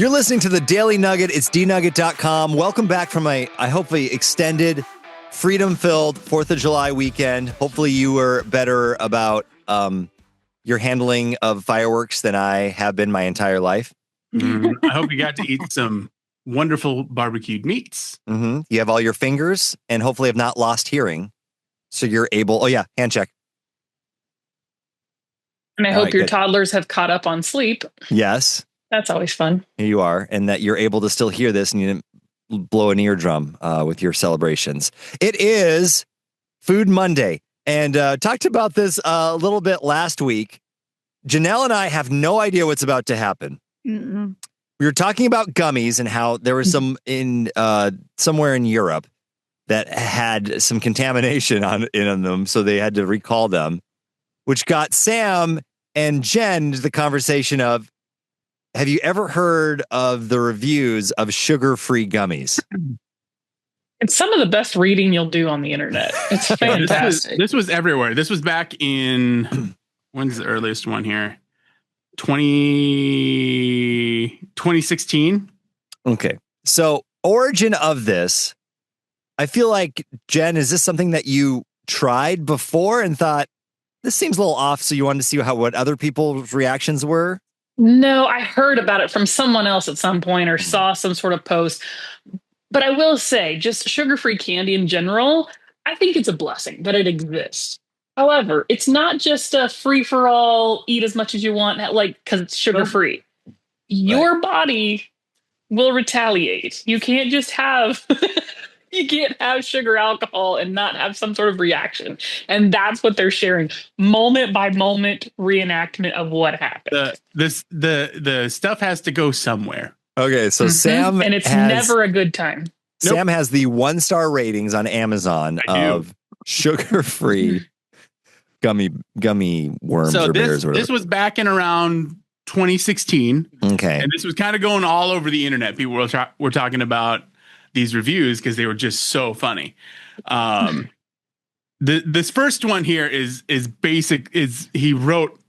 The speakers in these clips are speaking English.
You're listening to the Daily Nugget. It's dnugget.com. Welcome back from a hopefully extended, freedom-filled 4th of July weekend. Hopefully you were better about your handling of fireworks than I have been my entire life. I hope you got to eat some wonderful barbecued meats. Mm-hmm. You have all your fingers and hopefully have not lost hearing. So you're able... Oh, yeah. Hand check. And I hope your toddlers have caught up on sleep. Yes. That's always fun. Here you are. And that you're able to still hear this and you didn't blow an eardrum with your celebrations. It is Food Monday. And talked about this a little bit last week. Janelle and I have no idea what's about to happen. Mm-mm. We were talking about gummies and how there was some in somewhere in Europe that had some contamination in them. So they had to recall them, which got Sam and Jenn to the conversation of, have you ever heard of the reviews of sugar-free gummies? It's some of the best reading you'll do on the internet. It's fantastic. This was everywhere. This was back in, when's the earliest one here? 2016. Okay. So origin of this, I feel like, Jenn, is this something that you tried before and thought, this seems a little off, so you wanted to see what other people's reactions were? No, I heard about it from someone else at some point or saw some sort of post. But I will say, just sugar-free candy in general, I think it's a blessing that it exists. However, it's not just a free-for-all, eat as much as you want, like, because it's sugar-free. Your body will retaliate. You can't just have... You can't have sugar alcohol and not have some sort of reaction. And that's what they're sharing. Moment by moment reenactment of what happened. The stuff has to go somewhere. Okay, so Sam and it's never a good time. Sam has the 1-star ratings on Amazon of sugar-free gummy worms or bears. Or this was back in around 2016. Okay. And this was kind of going all over the internet. People were talking about these reviews because they were just so funny. This first one here is basic. He wrote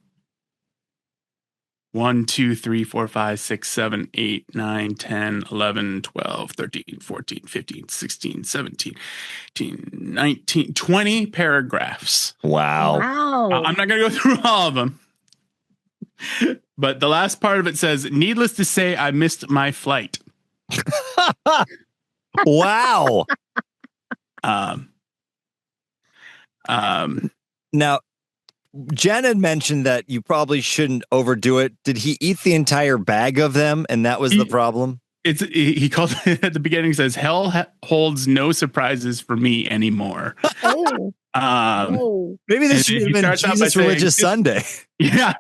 1, 2, 3, 4, 5, 6, 7, 8, 9, 10, 11, 12, 13, 14, 15, 16, 17, 18, 19, 20 paragraphs. Wow. I'm not going to go through all of them. But the last part of it says, needless to say, I missed my flight. Wow. Now, Jenn had mentioned that you probably shouldn't overdo it. Did he eat the entire bag of them, and that was the problem? He called it at the beginning. He says, "Hell holds no surprises for me anymore." Maybe this should have been Jesus Religious Sunday. Yeah,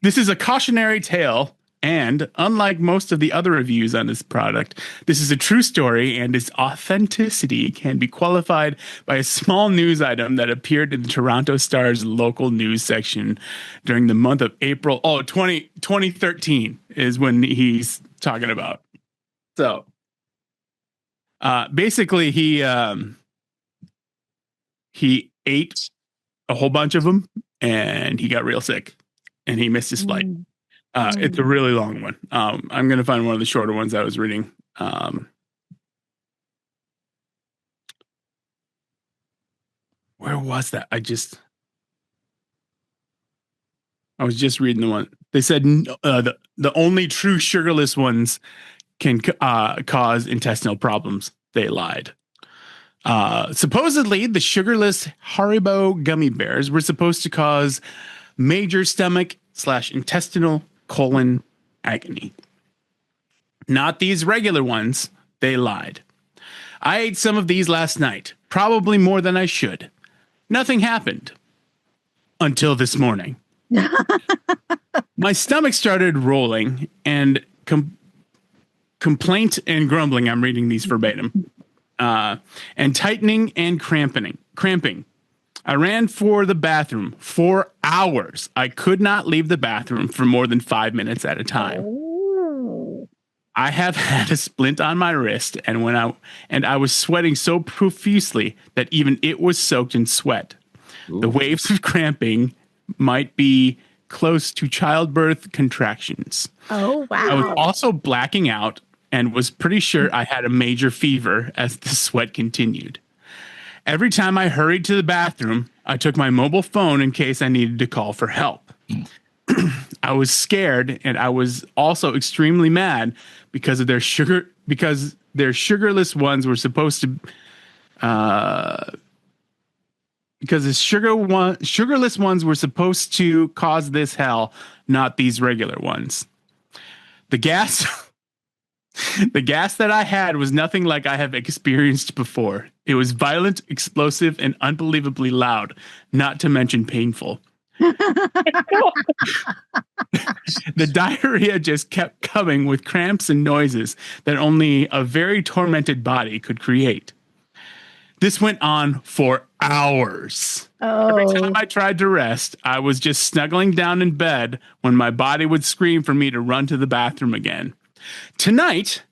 this is a cautionary tale. And unlike most of the other reviews on this product, this is a true story, and its authenticity can be qualified by a small news item that appeared in the Toronto Star's local news section during the month of April. 2013 is when he's talking about. So basically, he ate a whole bunch of them, and he got real sick, and he missed his flight. It's a really long one. I'm going to find one of the shorter ones I was reading. Where was that? I was just reading the one. They said the only true sugarless ones can cause intestinal problems. They lied. Supposedly, the sugarless Haribo gummy bears were supposed to cause major stomach/intestinal colon agony. Not these regular ones. They lied. I ate some of these last night, probably more than I should. Nothing happened until this morning. My stomach started rolling and complaint and grumbling. I'm reading these verbatim. And tightening and cramping. I ran for the bathroom for hours. I could not leave the bathroom for more than 5 minutes at a time. Oh. I have had a splint on my wrist, and I was sweating so profusely that even it was soaked in sweat. Ooh. The waves of cramping might be close to childbirth contractions. Oh, I was wow. also blacking out and was pretty sure I had a major fever as the sweat continued. Every time I hurried to the bathroom, I took my mobile phone in case I needed to call for help. I was scared, and I was also extremely mad because their sugarless ones were supposed to because the sugarless ones were supposed to cause this hell, not these regular ones. The gas the gas that I had was nothing like I have experienced before. It was violent, explosive, and unbelievably loud, not to mention painful. The diarrhea just kept coming with cramps and noises that only a very tormented body could create. This went on for hours. Every Oh, time I tried to rest, I was just snuggling down in bed when my body would scream for me to run to the bathroom again. Tonight,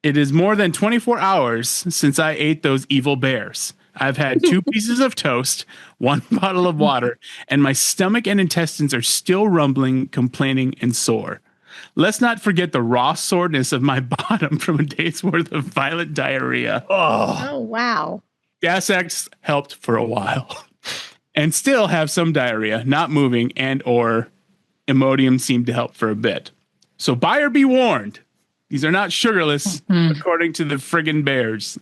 it is more than 24 hours since I ate those evil bears. I've had 2 pieces of toast, 1 bottle of water, and my stomach and intestines are still rumbling, complaining, and sore. Let's not forget the raw soreness of my bottom from a day's worth of violent diarrhea. oh, wow. Gas X helped for a while and still have some diarrhea, not moving, and or Imodium seemed to help for a bit. So buyer be warned. These are not sugarless, according to the friggin' bears.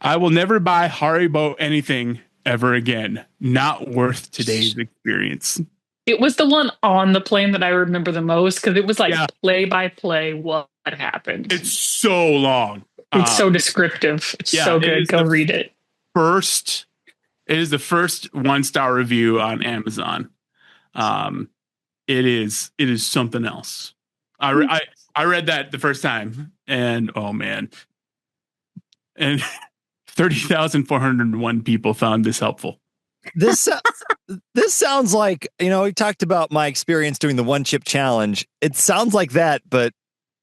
I will never buy Haribo anything ever again. Not worth today's experience. It was the one on the plane that I remember the most because it was like Yeah. play by play what happened. It's so long. It's so descriptive. It's yeah, so it good. is Go the read it. It is the first 1-star review on Amazon. It is something else. I read that the first time, and oh man, and 30,401 people found this helpful. This sounds like, we talked about my experience doing the 1-chip challenge. It sounds like that, but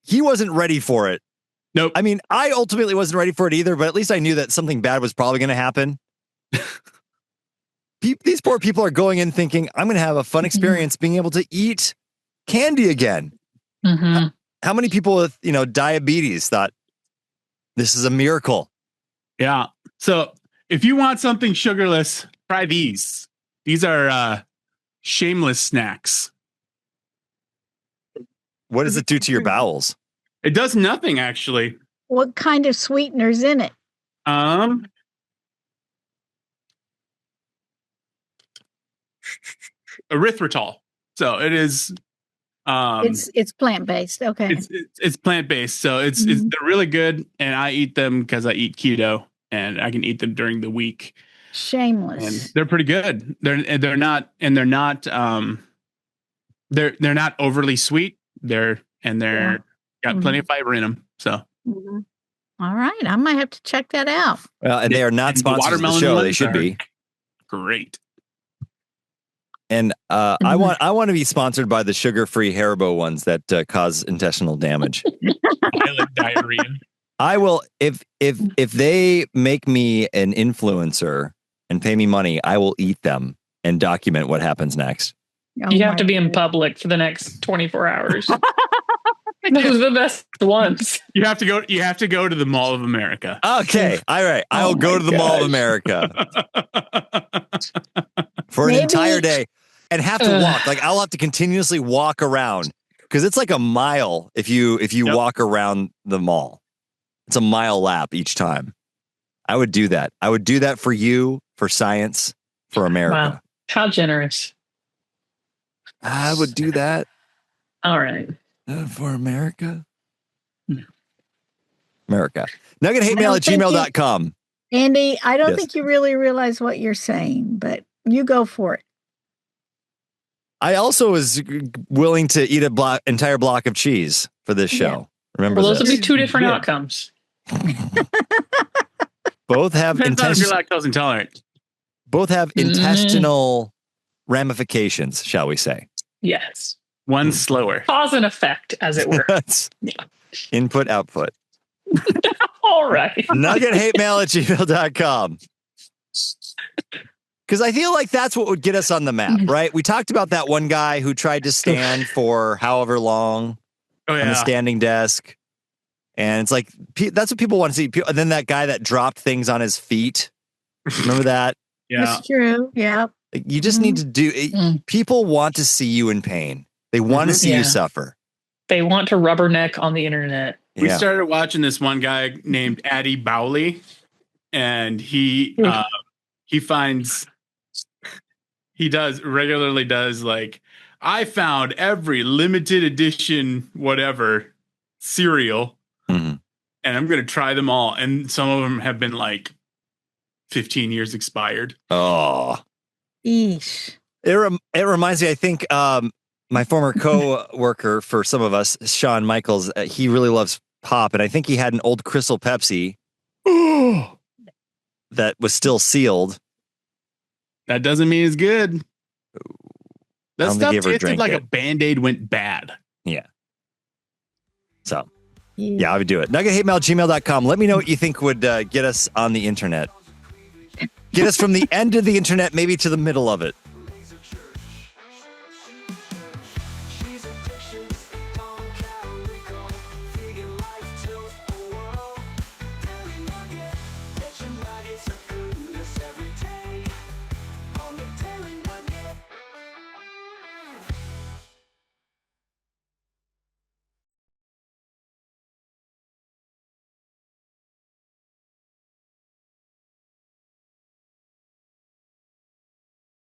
he wasn't ready for it. Nope. I mean, I ultimately wasn't ready for it either, but at least I knew that something bad was probably going to happen. These poor people are going in thinking, I'm going to have a fun experience being able to eat candy again. Mm-hmm. How many people with, diabetes thought this is a miracle? Yeah. So if you want something sugarless, try these. These are shameless snacks. What does it do to your bowels? It does nothing, actually. What kind of sweetener's in it? Erythritol. So it is. It's plant-based. Okay. It's plant-based. So they're really good, and I eat them because I eat keto, and I can eat them during the week. Shameless. And they're pretty good. They're not overly sweet. They're got plenty of fiber in them. So. Mm-hmm. All right, I might have to check that out. Well, and they are not sponsors of the show. They should be. Great. And I want to be sponsored by the sugar-free Haribo ones that cause intestinal damage. Violent diarrhea. I will if they make me an influencer and pay me money, I will eat them and document what happens next. Oh, You have to be in public for the next 24 hours. Those are the best ones. You have to go to the Mall of America. Okay. All right. I will go to the Mall of America for an entire day and have to walk. Like I'll have to continuously walk around because it's like a mile if you walk around the mall. It's a mile lap each time. I would do that. I would do that for you, for science, for America. Wow. How generous. I would do that. All right. For America. America. NuggetHateMail@gmail.com. Andy, I don't Yes. think you really realize what you're saying, but you go for it. I also was willing to eat an entire block of cheese for this show. Yeah. Remember Well, those this. would be 2 different outcomes. Both have Depends on if you're lactose intolerant. both have intestinal ramifications, shall we say. Yes. One slower. Cause and effect, as it were. Input, output. All right. NuggetHateMail@gmail.com. Because I feel like that's what would get us on the map, right? We talked about that one guy who tried to stand for however long on the standing desk. And it's like, that's what people want to see. And then that guy that dropped things on his feet. Remember that? Yeah. That's true. Yeah. You just need to do it. People want to see you in pain. They want to see you suffer. They want to rubberneck on the internet. We started watching this one guy named Addy Bowley, and he regularly does like, I found every limited edition whatever cereal, and I'm going to try them all. And some of them have been like 15 years expired. Oh, Eesh. it reminds me, I think, my former co-worker for some of us, Shawn Michaels, he really loves pop. And I think he had an old Crystal Pepsi that was still sealed. That doesn't mean it's good. That stuff tasted like a Band-Aid went bad. Yeah. So, yeah, I would do it. NuggetHateMail@gmail.com. Let me know what you think would get us on the internet. Get us from the end of the internet, maybe to the middle of it.